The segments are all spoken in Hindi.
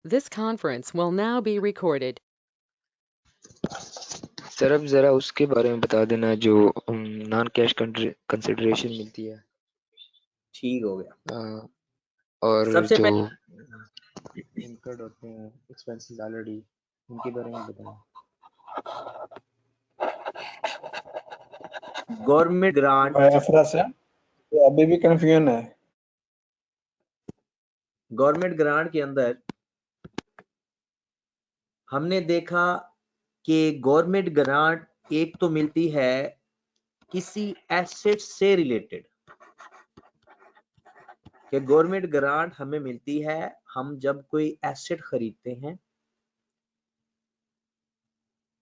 This conference will now be recorded. Sir अब ज़रा उसके बारे में बता देना जो नॉन कैश कंसिडरेशन मिलती है। ठीक हो गया। और सबसे जो पहले इनकर्ड होते हैं एक्सपेंसेस ऑलरेडी, उनके बारे में बताएं। गवर्नमेंट ग्रांट, IFRS है तो अभी भी कंफ्यूजन है। गवर्नमेंट ग्रांट के अंदर हमने देखा कि गवर्नमेंट ग्रांट एक तो मिलती है किसी एसेट से रिलेटेड, कि गवर्नमेंट ग्रांट हमें मिलती है हम जब कोई एसेट खरीदते हैं,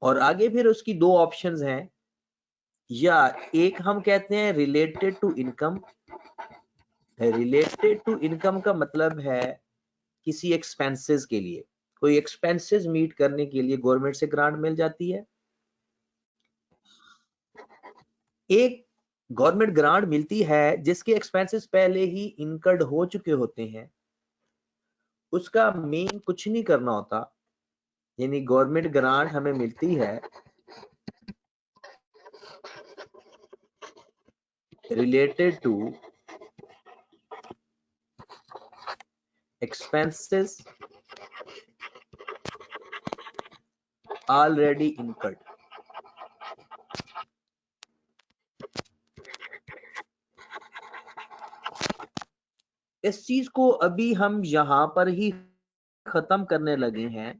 और आगे फिर उसकी दो ऑप्शंस हैं, या एक हम कहते हैं related to income. Related to income का मतलब है किसी एक्सपेंसेस के लिए, कोई एक्सपेंसेस मीट करने के लिए गवर्नमेंट से ग्रांट मिल जाती है। एक गवर्नमेंट ग्रांट मिलती है जिसके एक्सपेंसेस पहले ही इनकर्ड हो चुके होते हैं, उसका मेन कुछ नहीं करना होता, यानी गवर्नमेंट ग्रांट हमें मिलती है related to expenses already incurred। इस चीज को अभी हम यहां पर ही खत्म करने लगे हैं।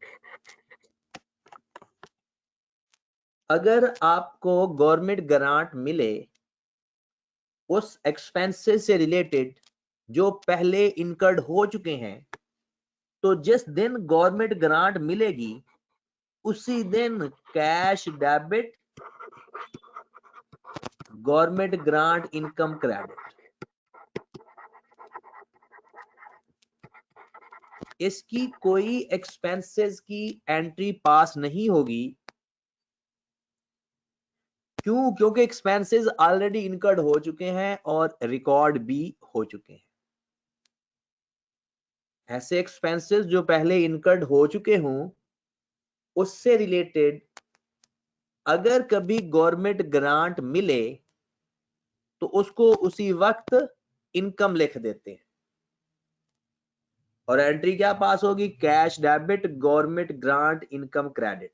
अगर आपको गवर्नमेंट ग्रांट मिले उस एक्सपेंसेस से रिलेटेड जो पहले इनकर्ड हो चुके हैं, तो जिस दिन गवर्नमेंट ग्रांट मिलेगी उसी दिन cash debit government grant income credit, इसकी कोई एक्सपेंसेस की एंट्री पास नहीं होगी। क्यों? क्योंकि एक्सपेंसेस ऑलरेडी इनकर्ड हो चुके हैं और रिकॉर्ड भी हो चुके हैं। ऐसे एक्सपेंसेस जो पहले इनकर्ड हो चुके हों, उससे रिलेटेड अगर कभी गवर्नमेंट ग्रांट मिले तो उसको उसी वक्त इनकम लिख देते हैं, और एंट्री क्या पास होगी? Cash debit government grant income credit.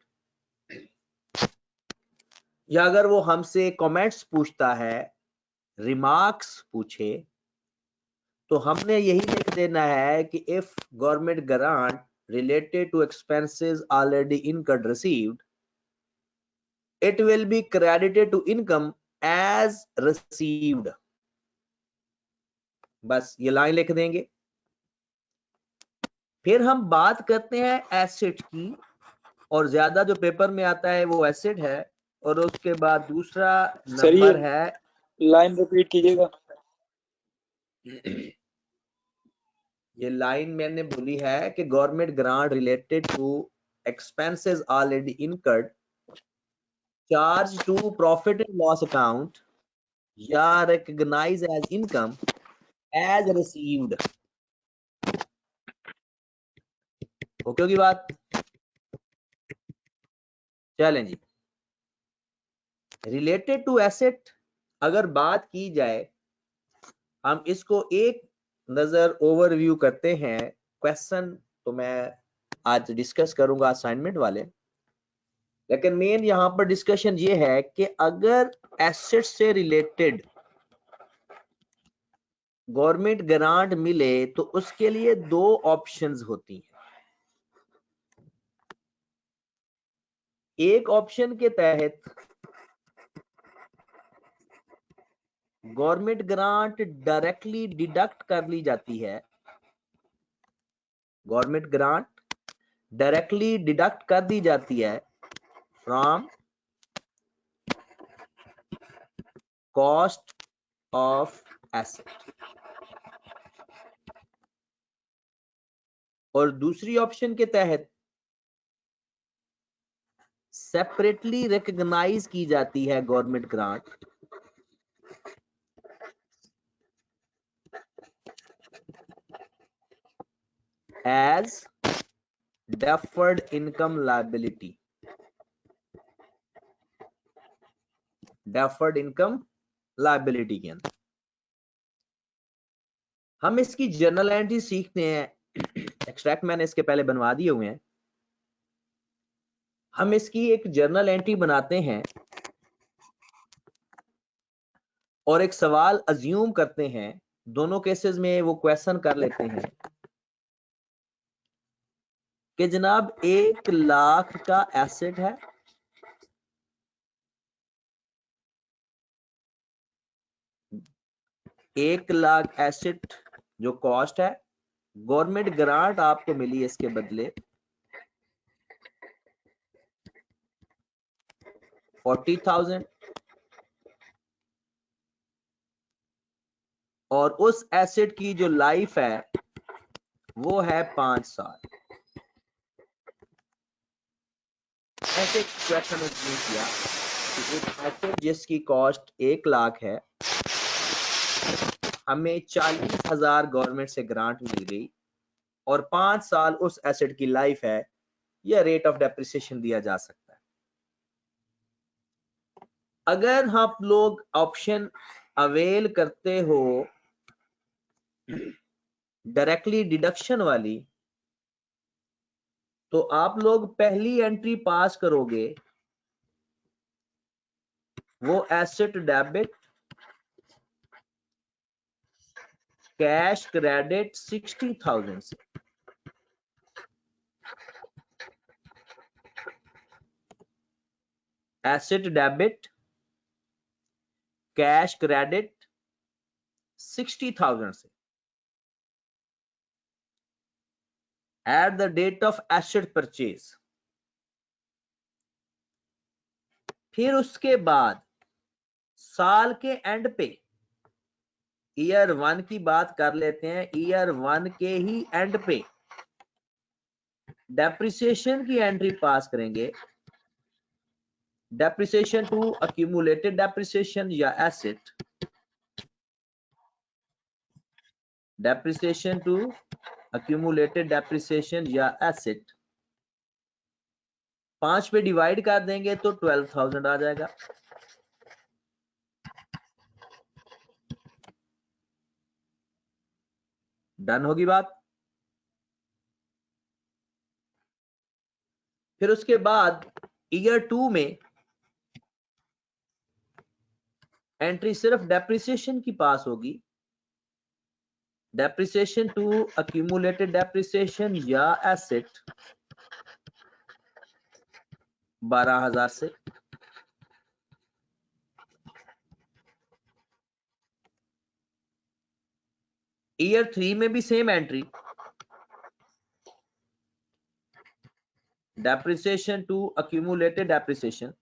या अगर वो हमसे कमेंट्स पूछता है, रिमार्क्स पूछे, तो हमने यही लिख देना है कि if government grant related to expenses already incurred received, it will be credited to income as received। बस ये लाइन लिख देंगे। फिर हम बात करते हैं एसेट की, और ज्यादा जो पेपर में आता है वो एसेट है, और उसके बाद दूसरा नंबर है, लाइन रिपीट कीजिएगा। ये लाइन मैंने बोली है कि government grant related to expenses already incurred charge to profit and loss account या recognise as income as received. Okay होगी बात? चलें जी, रिलेटेड टू एसेट अगर बात की जाए, हम इसको एक नजर ओवरव्यू करते हैं। क्वेश्चन तो मैं आज डिस्कस करूंगा असाइनमेंट वाले, लेकिन मेन यहां पर डिस्कशन ये है कि अगर एसेट से रिलेटेड गवर्नमेंट ग्रांट मिले तो उसके लिए दो ऑप्शंस होती हैं। एक ऑप्शन के तहत गवर्नमेंट ग्रांट डायरेक्टली डिडक्ट कर ली जाती है, गवर्नमेंट ग्रांट डायरेक्टली डिडक्ट कर दी जाती है फ्रॉम कॉस्ट ऑफ एसेट। और दूसरी ऑप्शन के तहत सेपरेटली रिकॉग्नाइज की जाती है government grant as deferred income liability, deferred income liability के अंदर हम इसकी जर्नल एंट्री सीखते हैं। एक्सट्रैक्ट मैंने इसके पहले बनवा दिए हुए हैं। हम इसकी एक जर्नल एंट्री बनाते हैं और एक सवाल अज्यूम करते हैं। दोनों केसेस में वो क्वेश्चन कर लेते हैं कि जनाब 1 लाख का एसेट है, एक लाख एसेट जो कॉस्ट है, गवर्नमेंट ग्रांट आपको मिली है इसके बदले 40,000 और उस एसेट की जो लाइफ है वो है 5 साल। ऐसे क्वेश्चन उसने किया कि एक एसेट जिसकी कॉस्ट 1 लाख है, हमें 40,000 गवर्नमेंट से ग्रांट मिल गई और 5 साल उस एसेट की लाइफ है, या रेट ऑफ डेप्रिसिएशन दिया जा सकता है। अगर आप लोग ऑप्शन अवेल करते हो डायरेक्टली डिडक्शन वाली, तो आप लोग पहली एंट्री पास करोगे, वो एसेट डेबिट कैश क्रेडिट 60,000 से, एसेट डेबिट कैश क्रेडिट 60,000 से at the date of asset purchase. फिर उसके बाद साल के एंड पे, ईयर 1 की बात कर लेते हैं, ईयर 1 के ही एंड पे डेप्रिसिएशन की एंट्री पास करेंगे। डेप्रिसिएशन टू अक्यूमुलेटेड डेप्रिसिएशन या asset, depreciation to accumulated depreciation या एसेट 5 पे डिवाइड कर देंगे तो 12,000 आ जाएगा। डन होगी बात। फिर उसके बाद ईयर 2 में एंट्री सिर्फ डेप्रिसिएशन की पास होगी, डेप्रिसिएशन टू अक्यूमुलेटेड डेप्रिसिएशन या एसेट 12,000 से। ईयर 3 में भी same entry, depreciation to accumulated depreciation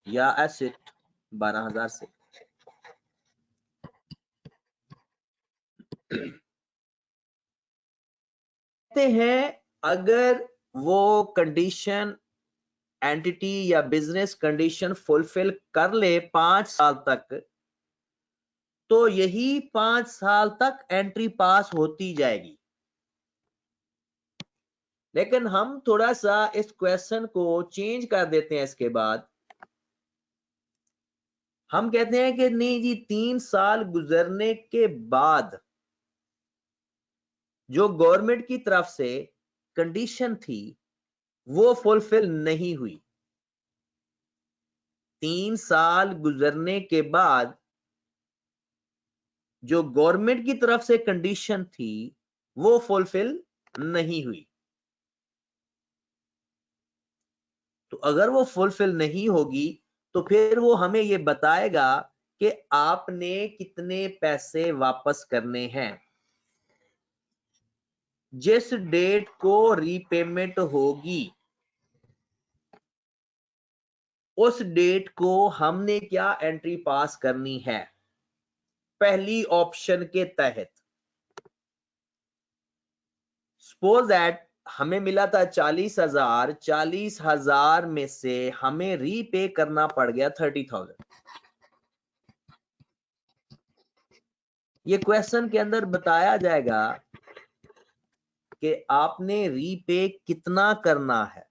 या एसेट 12,000 से। कहते हैं अगर वो कंडीशन एंटिटी या बिजनेस कंडीशन फुलफिल कर ले 5 साल तक, तो यही 5 साल तक एंट्री पास होती जाएगी। लेकिन हम थोड़ा सा इस क्वेश्चन को चेंज कर देते हैं। इसके बाद हम कहते हैं कि नहीं जी, 3 साल गुजरने के बाद जो गवर्नमेंट की तरफ से कंडीशन थी वो फुलफिल नहीं हुई। 3 साल गुजरने के बाद जो गवर्नमेंट की तरफ से कंडीशन थी वो फुलफिल नहीं हुई। तो अगर वो फुलफिल नहीं होगी तो फिर वो हमें ये बताएगा कि आपने कितने पैसे वापस करने हैं। जिस डेट को रीपेमेंट होगी उस डेट को हमने क्या एंट्री पास करनी है, पहली ऑप्शन के तहत। सपोज दैट हमें मिला था 40,000, 40,000 में से हमें रीपे करना पड़ गया 30,000। ये क्वेश्चन के अंदर बताया जाएगा कि आपने रीपे कितना करना है।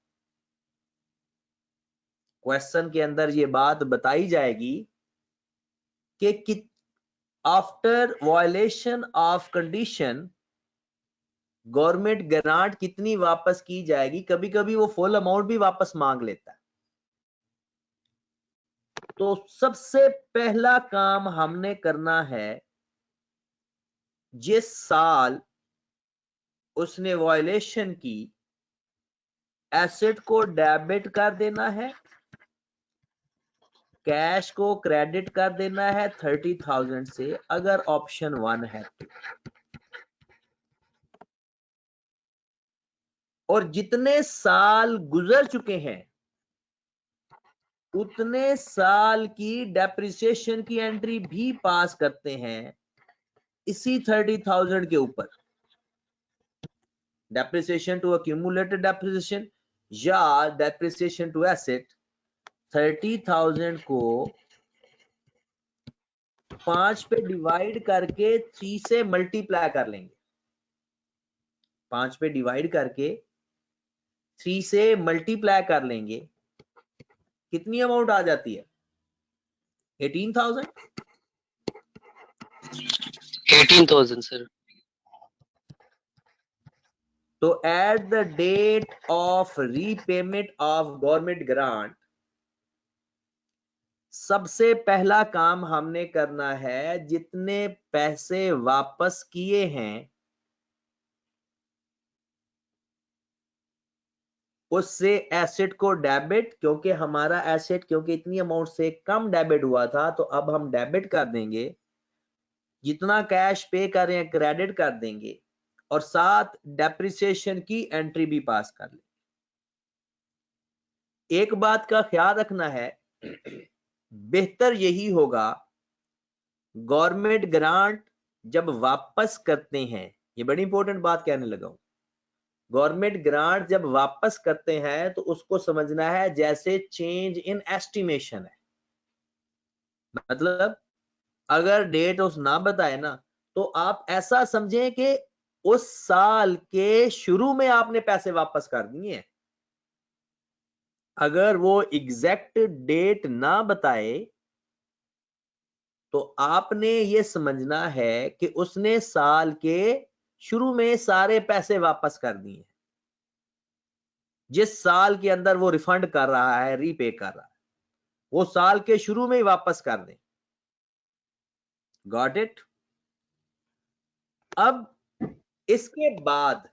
क्वेश्चन के अंदर ये बात बताई जाएगी कि after violation of condition government grant कितनी वापस की जाएगी। कभी कभी वो फुल अमाउंट भी वापस मांग लेता है। तो सबसे पहला काम हमने करना है, जिस साल उसने वायलेशन की, एसेट को डेबिट कर देना है, कैश को क्रेडिट कर देना है 30,000 से, अगर ऑप्शन 1 है तो। और जितने साल गुजर चुके हैं उतने साल की डेप्रिसिएशन की एंट्री भी पास करते हैं इसी 30,000 के ऊपर। डेप्रिसिएशन टू अक्यूमुलेटेड डेप्रिसिएशन या डेप्रिसिएशन टू एसेट, 30,000 को 5 पे डिवाइड करके 3 से मल्टीप्लाई कर लेंगे। 5 पे डिवाइड करके 3 से मल्टीप्लाई कर लेंगे। कितनी अमाउंट आ जाती है? 18,000। 18,000 सर। तो at the date of repayment of government grant, सबसे पहला काम हमने करना है, जितने पैसे वापस किए हैं उससे एसेट को डेबिट, क्योंकि हमारा एसेट क्योंकि इतनी अमाउंट से कम डेबिट हुआ था तो अब हम डेबिट कर देंगे। जितना कैश पे कर रहे हैं क्रेडिट कर देंगे और साथ डेप्रिसिएशन की एंट्री भी पास कर लेंगे। एक बात का ख्याल रखना है, बेहतर यही होगा गवर्नमेंट ग्रांट जब वापस करते हैं, ये बड़ी इंपॉर्टेंट बात कहने लगा हूं, गवर्नमेंट ग्रांट जब वापस करते हैं तो उसको समझना है जैसे चेंज इन एस्टिमेशन है। मतलब अगर डेट उस ना बताए ना तो आप ऐसा समझें कि उस साल के शुरू में आपने पैसे वापस कर दिए हैं। अगर वो एग्जैक्ट डेट ना बताए तो आपने ये समझना है कि उसने साल के शुरू में सारे पैसे वापस कर दिए। जिस साल के अंदर वो रिफंड कर रहा है, रीपे कर रहा है, वो साल के शुरू में ही वापस कर दें। Got it? अब इसके बाद,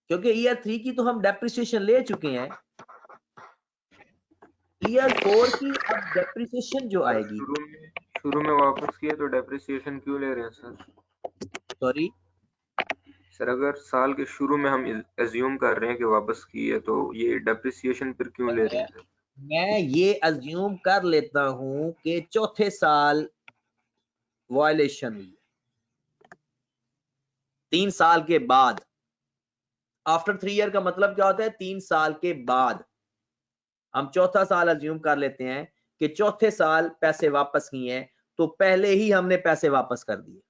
क्योंकि ईयर 3 की तो हम डेप्रिसिएशन ले चुके हैं, ईयर 4 की अब डेप्रिसिएशन जो आएगी। शुरू में वापस किए तो डेप्रिसिएशन क्यों ले रहे हैं सर? सॉरी सर, अगर साल के शुरू में हम एज्यूम कर रहे हैं कि वापस किए तो ये डेप्रिसिएशन फिर क्यों ले रहे हैं सर? मैं ये अज्यूम कर लेता हूं कि चौथे साल वायलेशन हुई, 3 साल के बाद। आफ्टर 3 ईयर का मतलब क्या होता है? 3 साल के बाद। हम चौथा साल अज्यूम कर लेते हैं कि चौथे साल पैसे वापस किए हैं, तो पहले ही हमने पैसे वापस कर दिए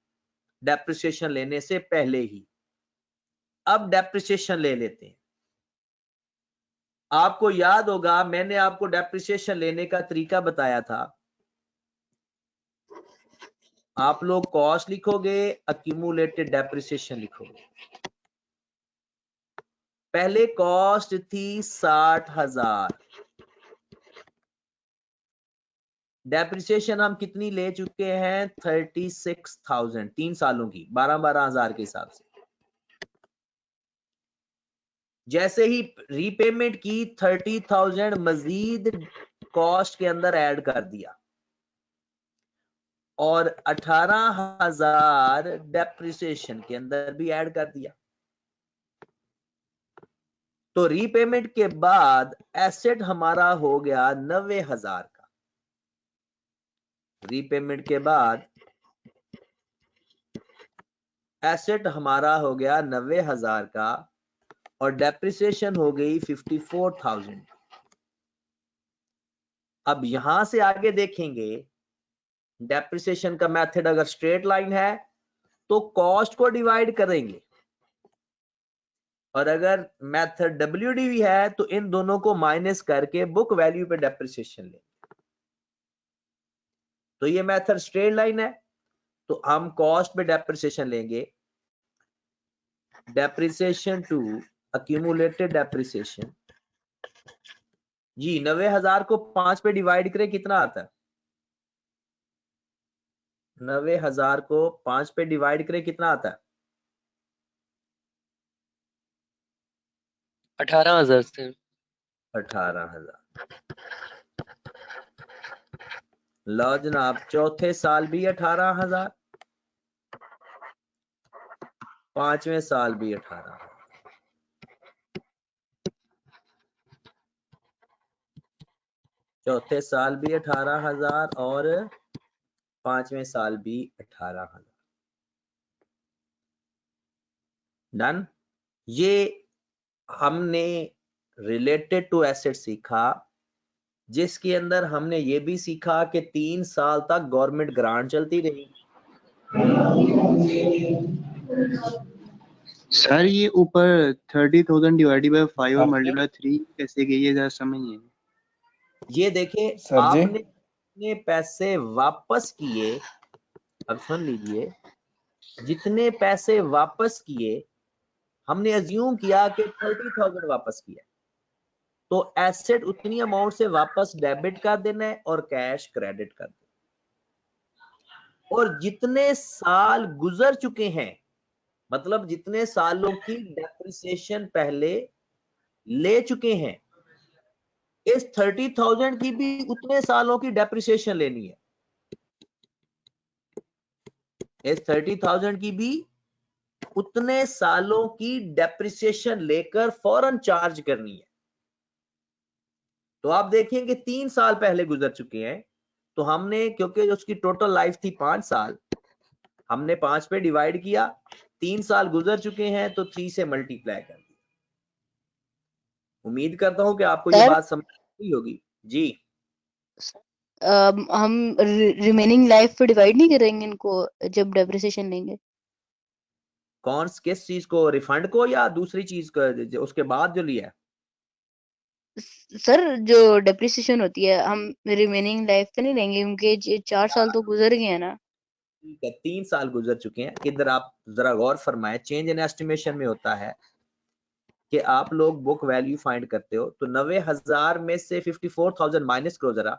डेप्रिसिएशन लेने से पहले ही। अब डेप्रिसिएशन ले लेते हैं। आपको याद होगा मैंने आपको डेप्रिसिएशन लेने का तरीका बताया था। आप लोग कॉस्ट लिखोगे, अक्यूमुलेटेड डेप्रिसिएशन लिखोगे। पहले कॉस्ट थी 60,000, डेप्रिसिएशन हम कितनी ले चुके हैं? 36,000, 3 सालों की 12,000 के हिसाब से। जैसे ही रीपेमेंट की 30,000 मजीद कॉस्ट के अंदर ऐड कर दिया और 18,000 डेप्रिसिएशन के अंदर भी ऐड कर दिया। तो रीपेमेंट के बाद एसेट हमारा हो गया 90,000 का। रीपेमेंट के बाद एसेट हमारा हो गया 90,000 का और डेप्रिसिएशन हो गई 54,000। अब यहां से आगे देखेंगे, डेप्रिसिएशन का मेथड अगर स्ट्रेट लाइन है तो कॉस्ट को डिवाइड करेंगे और अगर मेथड WDV है तो इन दोनों को माइनस करके बुक वैल्यू पे डेप्रिसिएशन ले। तो ये मेथड स्ट्रेट लाइन है, तो हम कॉस्ट पे डेप्रिसिएशन लेंगे। डेप्रिसिएशन टू अक्यूमुलेटेड डेप्रिसिएशन जी 90,000 को 5 पे डिवाइड करें कितना आता है? 90,000 को 5 पे डिवाइड करें कितना आता है? 18,000 सर। 18,000। लो जनाब, चौथे साल भी 18,000, पांचवें साल भी 18,000। चौथे साल भी 18,000 और पांचवें साल भी 18,000। डन। ये हमने रिलेटेड टू एसेट सीखा, जिसके अंदर हमने ये भी सीखा कि 3 साल तक गवर्नमेंट ग्रांट चलती रही। सर ये ऊपर 30,000 डिवाइडेड बाय 5 और मल्टीप्लाई 3 कैसे गई है, जरा समझिए। ये देखिए सर जी। आपने जितने पैसे वापस किए, अब सुन लीजिए, जितने पैसे वापस किए हमने अज्यूम किया कि 30,000 वापस किया, तो एसेट उतनी अमाउंट से वापस डेबिट कर देना है और कैश क्रेडिट कर देना। और जितने साल गुजर चुके हैं, मतलब जितने सालों की डेप्रिसिएशन पहले ले चुके हैं, इस 30,000 की भी उतने सालों की डेप्रिसिएशन लेनी है। इस 30,000 की भी उतने सालों की डेप्रिसिएशन लेकर फौरन चार्ज करनी है। तो आप देखेंगे 3 साल पहले गुजर चुके हैं, तो हमने, क्योंकि उसकी टोटल लाइफ थी 5 साल, हमने 5 पे डिवाइड किया, 3 साल गुजर चुके हैं तो 3 से मल्टीप्लाई कर दिया। उम्मीद करता हूं कि आपको ये बात समझ आई होगी। जी हम रिमेनिंग लाइफ पे डिवाइड नहीं करेंगे इनको जब डेप्रिसिएशन लेंगे? कौन किस चीज को, रिफंड को या दूसरी चीज को उसके बाद जो लिया है? सर जो डेप्रिसिएशन होती है हम रिमेनिंग लाइफ पे नहीं लेंगे, क्योंकि 4 साल तो गुजर गए हैं ना। ठीक है, 3 साल गुजर चुके हैं। इधर आप जरा गौर फरमाएं, चेंज इन एस्टिमेशन में होता है कि आप लोग बुक वैल्यू फाइंड करते हो, तो 90,000 में से 54,000 माइनस करो जरा।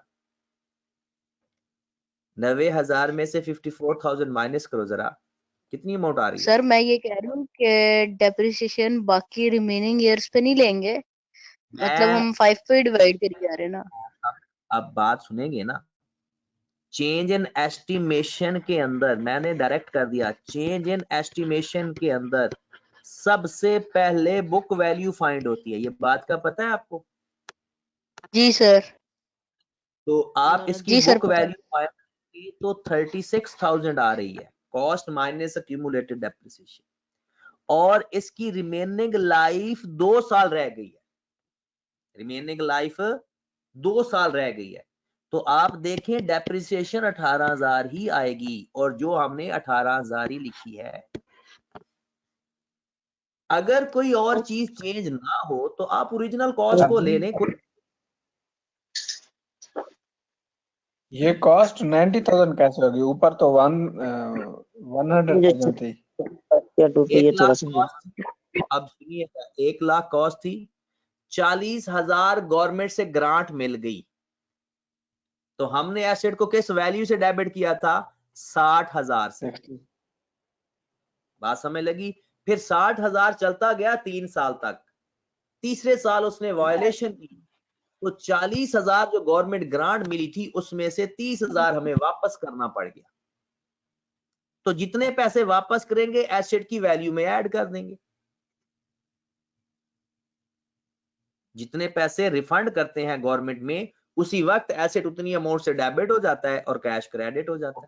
90,000 में से 54,000 माइनस करो जरा, कितनी अमाउंट आ रही है? सर मैं ये कह रही हूँ कि डेप्रिसिएशन बाकी रिमेनिंग ईयर्स पे नहीं लेंगे, मतलब हम 5 पे डिवाइड करी जा रहे हैं ना। अब बात सुनेंगे ना, चेंज इन एस्टिमेशन के अंदर मैंने डायरेक्ट कर दिया, चेंज इन एस्टिमेशन के अंदर सबसे पहले बुक वैल्यू फाइंड होती है। ये बात का पता है आपको? जी सर। तो आप इसकी जी सर बुक पता है। वैल्यू फाइंड की तो 36,000 आ रही है, कॉस्ट माइनस अक्यूमुलेटेड डेप्रिसिएशन, और इसकी रिमेनिंग लाइफ 2 साल रह गई है। रिमेनिंग लाइफ 2 साल रह गई है, तो आप देखें डेप्रिसिएशन 18,000 ही आएगी, और जो हमने 18,000 ही लिखी है। अगर कोई और चीज चेंज ना हो तो आप ओरिजिनल कॉस्ट को ले लें। ये कॉस्ट 90,000 कैसे होगी? ऊपर तो 100,000 थी। 1 लाख कॉस्ट थी। अब सुनिए, 1 लाख कॉस्ट थी, 40,000 गवर्नमेंट से ग्रांट मिल गई, तो हमने एसेट को किस वैल्यू से डेबिट किया था? 60,000 से। बात समझ लगी? फिर 60,000 चलता गया 3 साल तक, तीसरे साल उसने वायलेशन की, तो 40,000 जो गवर्नमेंट ग्रांट मिली थी उसमें से 30,000 हमें वापस करना पड़ गया। तो जितने पैसे वापस करेंगे एसेट की वैल्यू में ऐड कर देंगे। जितने पैसे रिफंड करते हैं गवर्नमेंट में, उसी वक्त एसेट उतनी अमाउंट से डेबिट हो जाता है और कैश क्रेडिट हो जाता है।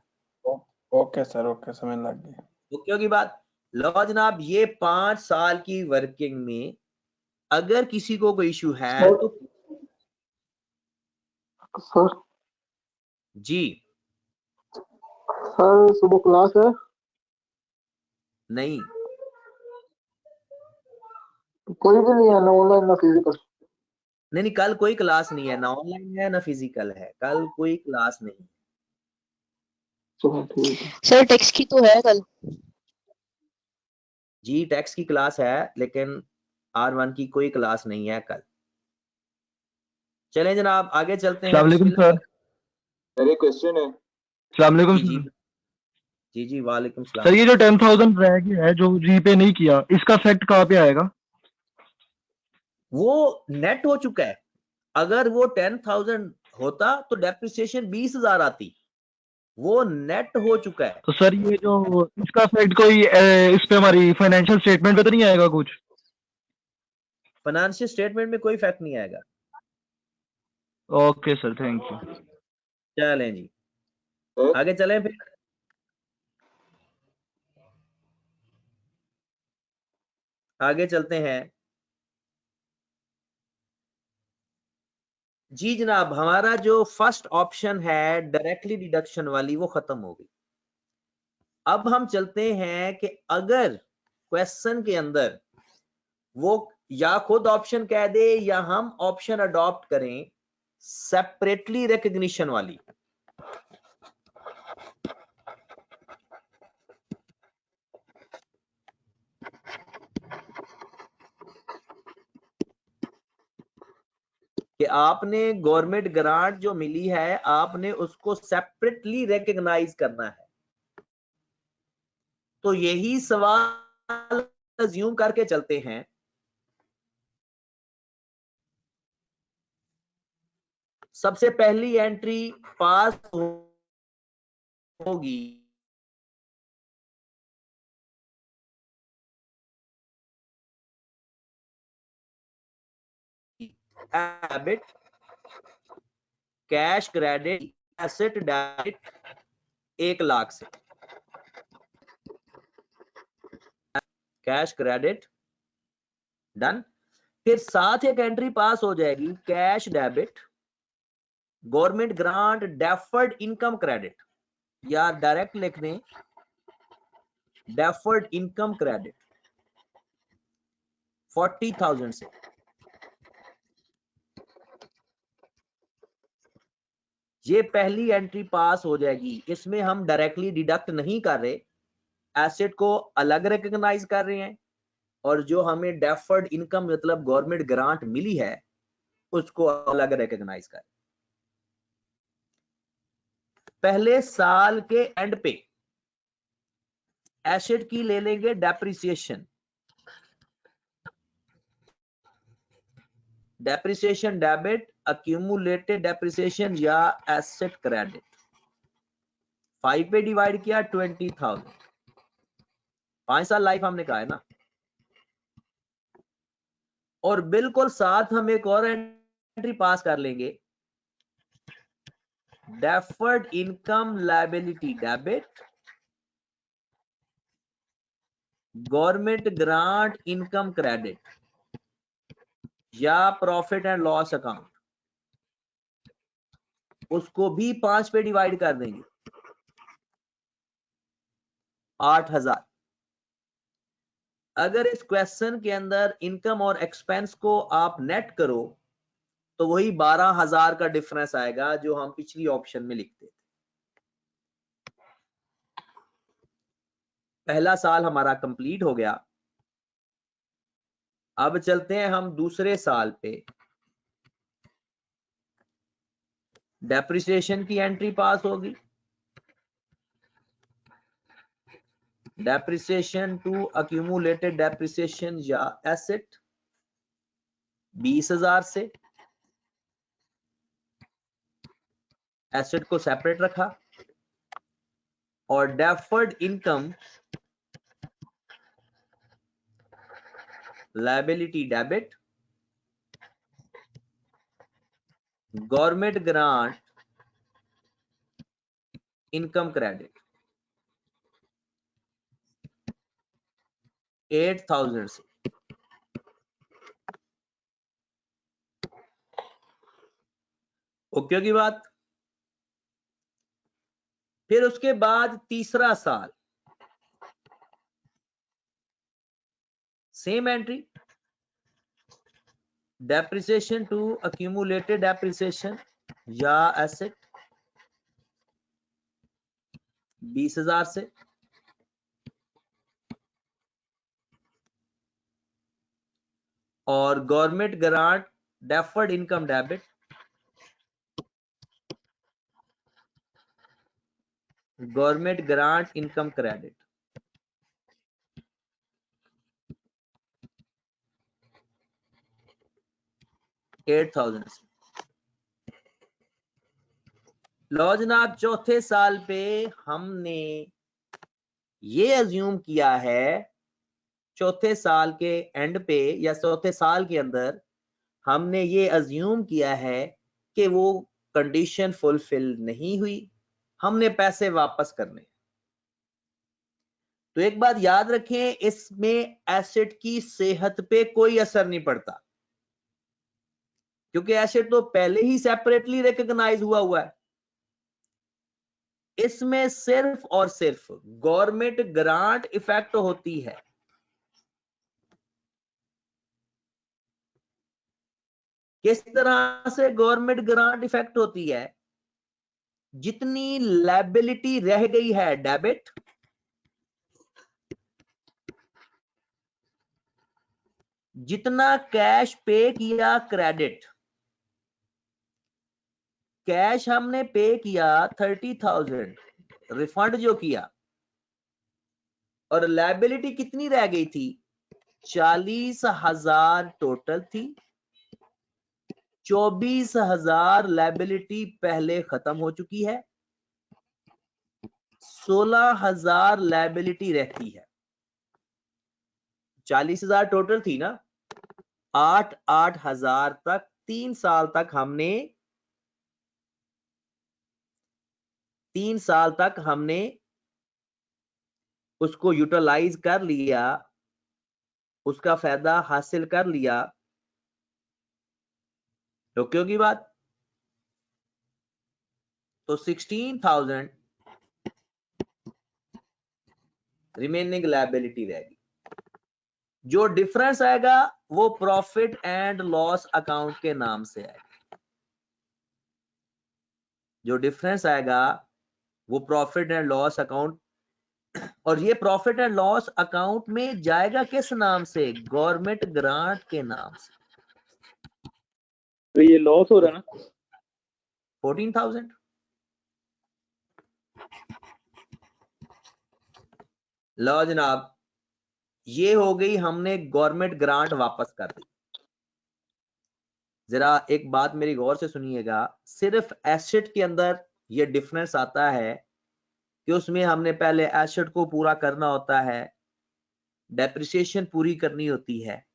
ओके सर, ओके, समझ लग गई। ओके होगी बात? लो जनाब, ये 5 साल की वर्किंग में अगर किसी को कोई इशू है तो सर जी। सर सुबह क्लास है? नहीं, कोई भी नहीं है, ना ऑनलाइन ना फिजिकल। नहीं, कल कोई क्लास नहीं है, ना ऑनलाइन है ना फिजिकल है, कल कोई क्लास नहीं है। चलो ठीक है। सर टेक्स्ट की तो है कल। जी टैक्स की क्लास है, लेकिन R1 की कोई क्लास नहीं है कल। चलें जनाब आगे चलते हैं। अस्सलाम वालेकुम बिस्मिल्लाह। सर। मेरे क्वेश्चन है। अस्सलाम वालेकुम जी जी सर। जी जी वालेकुम सर सलाम। ये जो 10,000 रह गया है जो रीपे नहीं किया, इसका इफेक्ट कहाँ पे आएगा? वो नेट हो चुका है। अगर वो 10,000 होता तो डेप्रिसिएशन 20,000 आती, वो नेट हो चुका है। तो सर ये जो इसका इफेक्ट कोई इस पे हमारी फाइनेंशियल स्टेटमेंट पे तो नहीं आएगा कुछ? फाइनेंशियल स्टेटमेंट में कोई इफेक्ट नहीं आएगा। Okay sir, thank you. चलें जी आगे चलें फिर। आगे चलते हैं। जी जनाब, हमारा जो फर्स्ट ऑप्शन है डायरेक्टली डिडक्शन वाली, वो खत्म हो गई। अब हम चलते हैं कि अगर क्वेश्चन के अंदर वो या खुद ऑप्शन कह दे या हम ऑप्शन अडॉप्ट करें सेपरेटली रिकग्निशन वाली। कि आपने गवर्नमेंट ग्रांट जो मिली है आपने उसको सेपरेटली रिकग्नाइज करना है। तो यही सवाल अज्यूम करके चलते हैं। सबसे पहली एंट्री पास होगी debit, cash credit, asset debit 1 lakh से। Cash credit done. फिर साथ एक एंट्री पास हो जाएगी cash debit, government grant deferred income credit, या डायरेक्ट लिख दें डेफर्ड इनकम क्रेडिट 40,000 से। ये पहली एंट्री पास हो जाएगी। इसमें हम डायरेक्टली डिडक्ट नहीं कर रहे, एसेट को अलग रिकॉग्नाइज कर रहे हैं, और जो हमें डेफर्ड इनकम मतलब गवर्नमेंट ग्रांट मिली है उसको अलग रिकॉग्नाइज कर। पहले साल के एंड पे एसेट की ले लेंगे depreciation. Depreciation debit, accumulated depreciation या एसेट क्रेडिट। 5 पे डिवाइड किया 20,000। 5 साल लाइफ हमने कहा है ना। और बिल्कुल साथ हम एक और एंट्री पास कर लेंगे deferred income liability debit, government grant income credit या प्रॉफिट एंड लॉस अकाउंट। उसको भी 5 पे डिवाइड कर देंगे 8,000। अगर इस क्वेश्चन के अंदर इनकम और एक्सपेंस को आप नेट करो तो वही 12,000 का डिफरेंस आएगा जो हम पिछली ऑप्शन में लिखते थे। पहला साल हमारा कंप्लीट हो गया। अब चलते हैं हम दूसरे साल पे। डेप्रिसिएशन की एंट्री पास होगी। डेप्रिसिएशन टू अक्यूमुलेटेड डेप्रिसिएशन या एसेट 20,000 से। एसेट को सेपरेट रखा। और deferred income liability debit, government grant income credit 8,000 से। ओके की बात। फिर उसके बाद तीसरा साल same entry depreciation to accumulated depreciation या एसेट 20,000 से, और government grant deferred income debit government grant income credit 8,000 से। लो जनाब, चौथे साल पे हमने ये अज्यूम किया है, चौथे साल के एंड पे या चौथे साल के अंदर हमने ये अज्यूम किया है कि वो कंडीशन फुलफिल नहीं हुई, हमने पैसे वापस करने। तो एक बात याद रखें, इसमें एसेट की सेहत पे कोई असर नहीं पड़ता, क्योंकि एसेट तो पहले ही सेपरेटली रिकॉग्नाइज हुआ है। इसमें सिर्फ और सिर्फ गवर्नमेंट ग्रांट इफेक्ट होती है। किस तरह से गवर्नमेंट ग्रांट इफेक्ट होती है? जितनी लायबिलिटी रह गई है डेबिट, जितना कैश पे किया क्रेडिट। कैश हमने पे किया 30,000 रिफंड जो किया, और लायबिलिटी कितनी रह गई थी? 40,000 टोटल थी। 24,000 लायबिलिटी पहले खत्म हो चुकी है, 16,000 लायबिलिटी रहती है। 40,000 टोटल थी ना, 8,000 तक 3 साल तक हमने 3 साल तक हमने उसको यूटिलाइज कर लिया, उसका फायदा हासिल कर लिया। तो क्योंकि बात, तो 16,000 रिमेनिंग लायबिलिटी रहेगी। जो डिफरेंस आएगा वो प्रॉफिट एंड लॉस अकाउंट के नाम से आएगा। जो डिफरेंस आएगा वो प्रॉफिट एंड लॉस अकाउंट, और ये प्रॉफिट एंड लॉस अकाउंट में जाएगा किस नाम से? गवर्नमेंट ग्रांट के नाम से। तो ये लॉस हो रहा है ना 14,000। लो जनाब, ये हो गई, हमने गवर्नमेंट ग्रांट वापस कर दी। जरा एक बात मेरी गौर से सुनिएगा, सिर्फ एसेट के अंदर ये डिफरेंस आता है कि उसमें हमने पहले एसेट को पूरा करना होता है, डेप्रिसिएशन पूरी करनी होती है।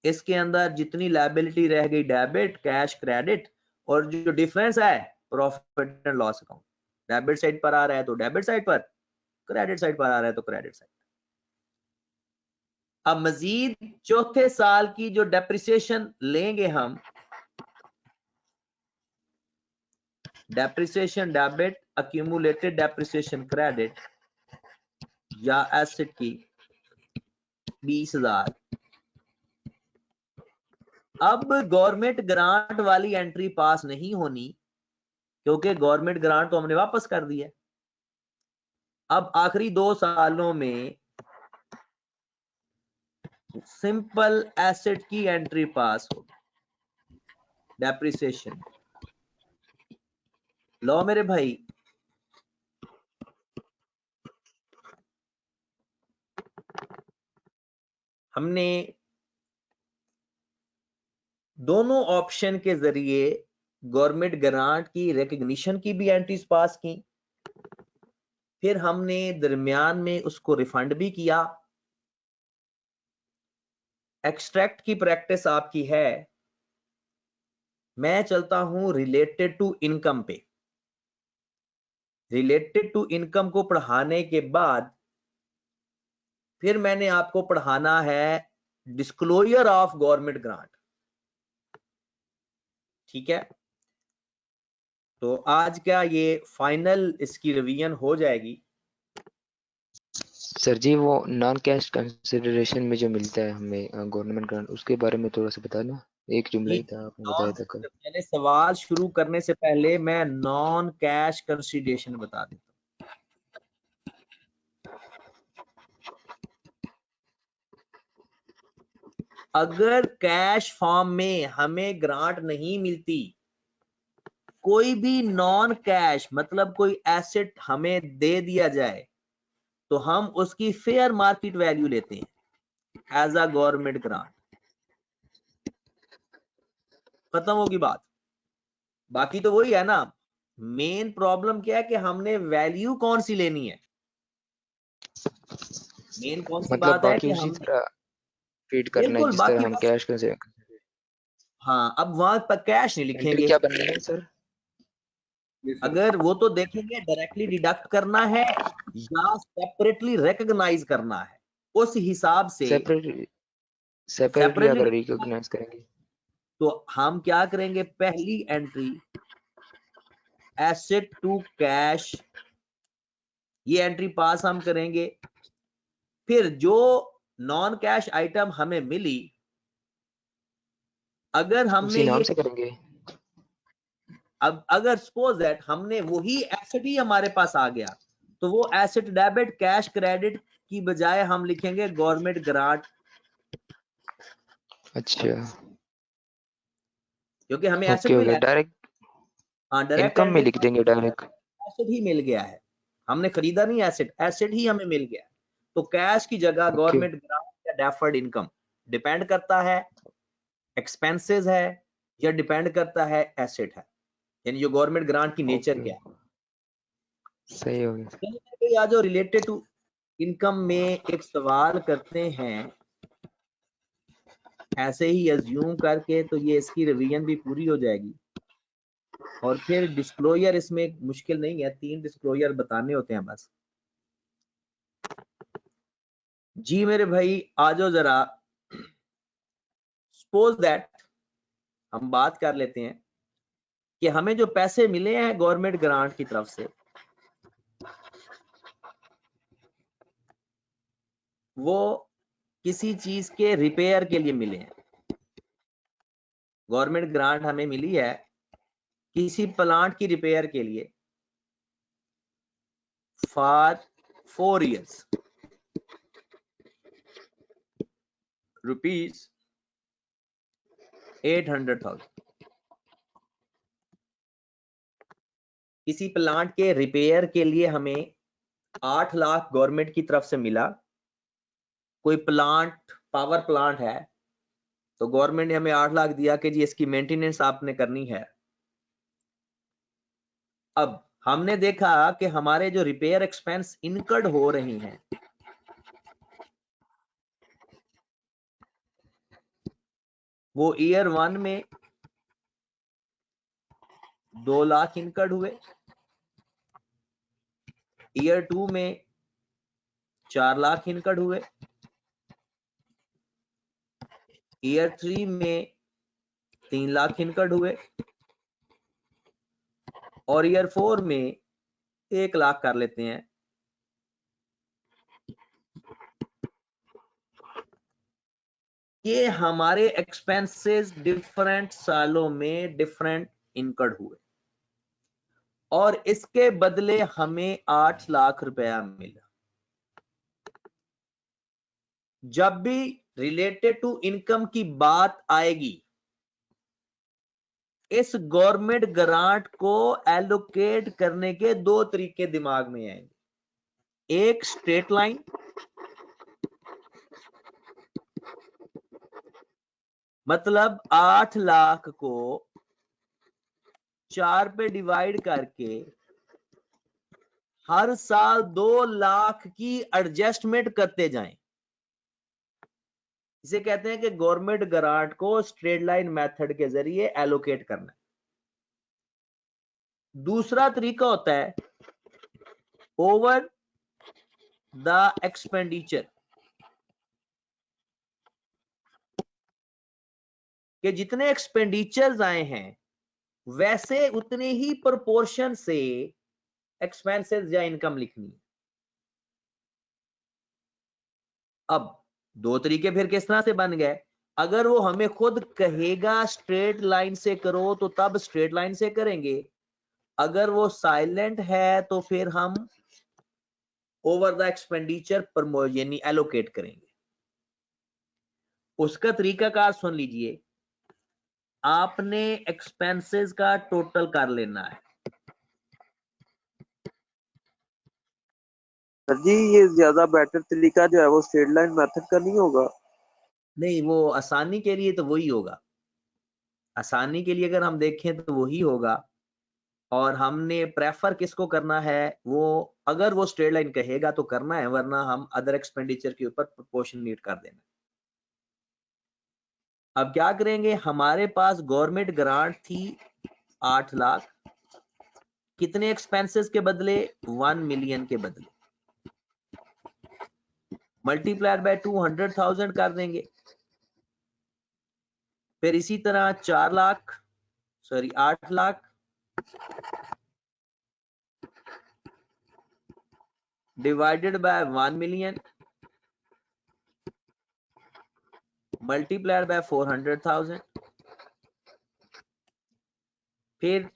इसके अंदर जितनी लायबिलिटी रह गई डेबिट, कैश, क्रेडिट, और जो डिफरेंस है profit and loss account. Debit side पर आ रहा है तो डेबिट साइड पर, क्रेडिट साइड पर आ रहा है तो क्रेडिट साइड। अब मजीद चौथे साल की जो डेप्रिसिएशन लेंगे हम, depreciation debit, accumulated depreciation credit या एसेट की 20,000। अब गवर्नमेंट ग्रांट वाली एंट्री पास नहीं होनी, क्योंकि गवर्नमेंट ग्रांट तो हमने वापस कर दी है। अब आखिरी 2 सालों में सिंपल एसेट की एंट्री पास होगी, डेप्रिसिएशन। लो मेरे भाई, हमने दोनों ऑप्शन के जरिए गवर्नमेंट ग्रांट की रिकॉग्निशन की भी एंट्रीज पास की, फिर हमने दरमियान में उसको रिफंड भी किया। एक्सट्रैक्ट की प्रैक्टिस आपकी है। मैं चलता हूं रिलेटेड टू इनकम पे। रिलेटेड टू इनकम को पढ़ाने के बाद फिर मैंने आपको पढ़ाना है डिस्क्लोजर ऑफ गवर्नमेंट ग्रांट। ठीक है, तो आज क्या ये फाइनल इसकी रिवीजन हो जाएगी? सर जी, वो नॉन कैश कंसिडरेशन में जो मिलता है हमें गवर्नमेंट ग्रांट, उसके बारे में थोड़ा सा बताना। एक जुमला ही कि था, आपने बताया था कल। मैंने सवाल शुरू करने से पहले मैं नॉन कैश कंसिडरेशन बता देता हूँ। अगर कैश फॉर्म में हमें ग्रांट नहीं मिलती, कोई भी नॉन कैश मतलब कोई एसेट हमें दे दिया जाए, तो हम उसकी फेयर मार्केट वैल्यू लेते हैं एज अ गवर्नमेंट ग्रांट। खत्म होगी बात। बाकी तो वही है ना, मेन प्रॉब्लम क्या है कि हमने वैल्यू कौन सी लेनी है। मेन कौन सी मतलब बात है बाकी कि उसी हम तरह फीड करना है बिल्कुल जिस तरह बाकी हम बस, कैश कर। हाँ अब वहां पर कैश नहीं एंट्री लिखेंगे। क्या बननी है सर? अगर वो तो देखेंगे डायरेक्टली डिडक्ट करना है या सेपरेटली रिकॉग्नाइज करना है, उस हिसाब से सेपरेटली सेपरेटली। अगर रिकॉग्नाइज करेंगे तो हम क्या करेंगे, पहली एंट्री एसेट टू कैश, ये एंट्री पास हम करेंगे। फिर जो नॉन कैश आइटम हमें मिली, अगर हमने उसी नाम ये, से करेंगे। अब अगर सपोज दैट हमने वही एसेट ही हमारे पास आ गया, तो वो एसेट डेबिट कैश क्रेडिट की बजाय हम लिखेंगे गवर्नमेंट ग्रांट, अच्छा क्योंकि हमें एसेट ओके मिला ओके, है। डायरेक्ट हाँ, डायरेक्ट इनकम में एंट्री लिख देंगे डायरेक्ट। एसेट ही मिल गया है, हमने खरीदा नहीं एसेट, एसेट ही हमें मिल गया। तो कैश की जगह ओके गवर्नमेंट ग्रांट या डेफर्ड इनकम, डिपेंड करता है एक्सपेंसेस है या डिपेंड करता है एसेट है, यानी जो गवर्नमेंट ग्रांट की नेचर ओके, क्या है। सही हो गया। कहीं ना कहीं आज जो रिलेटेड टू इनकम में एक सवाल करते हैं, ऐसे ही अज्यूम करके, तो ये इसकी रिवीजन भी पूरी हो जाएगी। और फिर डिस्क्लोजर इसमें मुश्किल नहीं है, 3 डिस्क्लोजर बताने होते हैं बस। जी मेरे भाई आ जाओ जरा। सपोज दैट हम बात कर लेते हैं कि हमें जो पैसे मिले हैं गवर्नमेंट ग्रांट की तरफ से, वो किसी चीज के रिपेयर के लिए मिले हैं। गवर्नमेंट ग्रांट हमें मिली है किसी प्लांट की रिपेयर के लिए फॉर 4 years, ₹800,000। किसी प्लांट के रिपेयर के लिए हमें 8 लाख गवर्नमेंट की तरफ से मिला। कोई प्लांट पावर प्लांट है, तो गवर्नमेंट ने हमें 8 लाख दिया कि जी इसकी मेंटेनेंस आपने करनी है। अब हमने देखा कि हमारे जो रिपेयर एक्सपेंस इनकर्ड हो रही हैं, वो ईयर 1 में 2 लाख इनकर्ड हुए, ईयर 2 में 4 लाख इनकर्ड हुए, ईयर 3 में 3 लाख इनकर्ड हुए, और ईयर 4 में 1 लाख कर लेते हैं। ये हमारे एक्सपेंसेस डिफरेंट सालों में डिफरेंट इनकर्ड हुए, और इसके बदले हमें 8 लाख रुपया मिला। जब भी रिलेटेड टू इनकम की बात आएगी, इस गवर्नमेंट ग्रांट को एलोकेट करने के 2 तरीके दिमाग में आएंगे। एक स्ट्रेट लाइन, मतलब 8 लाख को 4 पे डिवाइड करके हर साल 2 लाख की एडजस्टमेंट करते जाएं। इसे कहते हैं कि गवर्नमेंट ग्रांट को स्ट्रेट लाइन मेथड के जरिए एलोकेट करना। दूसरा तरीका होता है ओवर द एक्सपेंडिचर, कि जितने एक्सपेंडिचर्स आए हैं वैसे उतने ही प्रोपोर्शन से एक्सपेंसेस या इनकम लिखनी है। अब 2 तरीके फिर किस तरह से बन गए, अगर वो हमें खुद कहेगा स्ट्रेट लाइन से करो तो तब स्ट्रेट लाइन से करेंगे, अगर वो साइलेंट है तो फिर हम ओवर द एक्सपेंडिचर पर यानी एलोकेट करेंगे। उसका तरीकाकार सुन लीजिए, आपने एक्सपेंसेस का टोटल कर लेना है। सर जी ये ज्यादा बेटर तरीका जो है वो स्ट्रेट लाइन मेथड का नहीं होगा? नहीं, वो आसानी के लिए तो वही होगा, आसानी के लिए अगर हम देखें तो वही होगा। और हमने प्रेफर किसको करना है, वो अगर वो स्ट्रेट लाइन कहेगा तो करना है, वरना हम अदर एक्सपेंडिचर के ऊपर प्रोपोर्शनेट कर देना। अब क्या करेंगे, हमारे पास गवर्नमेंट ग्रांट थी 8 लाख, कितने एक्सपेंसेस के बदले, 1 मिलियन के बदले, मल्टीप्लाइड बाय 200,000 कर देंगे। फिर इसी तरह 8 lakh divided by 1 million multiplied by 400,000। फिर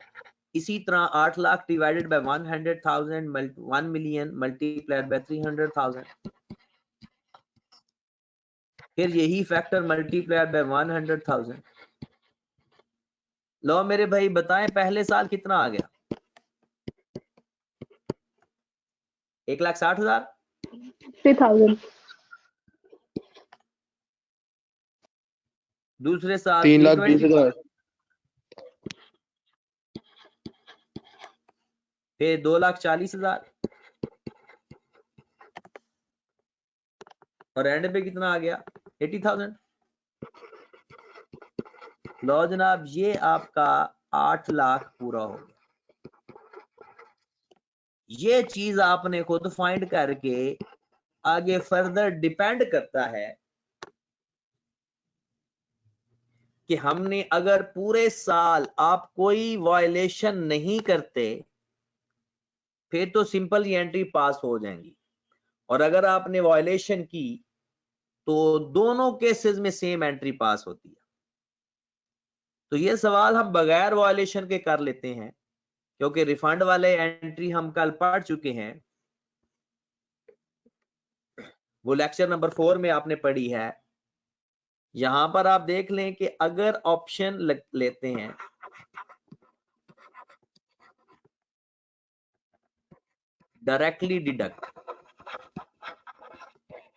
इसी तरह 8 lakh divided by 100,000 1 million multiplied by 300,000। फिर यही फैक्टर मल्टीप्लाइड बाय 100,000। लो मेरे भाई बताएं पहले साल कितना आ गया, 1,60,000। 3,000। दूसरे साल 3,20,000। फिर 2,40,000 और एंड पे कितना आ गया, 80,000। लो जनाब, ये आपका 8 लाख पूरा हो गया। ये चीज आपने खुद फाइंड करके आगे फर्दर डिपेंड करता है कि हमने अगर पूरे साल आप कोई वायलेशन नहीं करते फिर तो सिंपल ये एंट्री पास हो जाएंगी, और अगर आपने वायलेशन की तो दोनों केसेस में सेम एंट्री पास होती है। तो ये सवाल हम बगैर वायलेशन के कर लेते हैं, क्योंकि रिफंड वाले एंट्री हम कल पढ़ चुके हैं, वो लेक्चर नंबर 4 में आपने पढ़ी है। यहां पर आप देख लें कि अगर ऑप्शन लेते हैं डायरेक्टली डिडक्ट,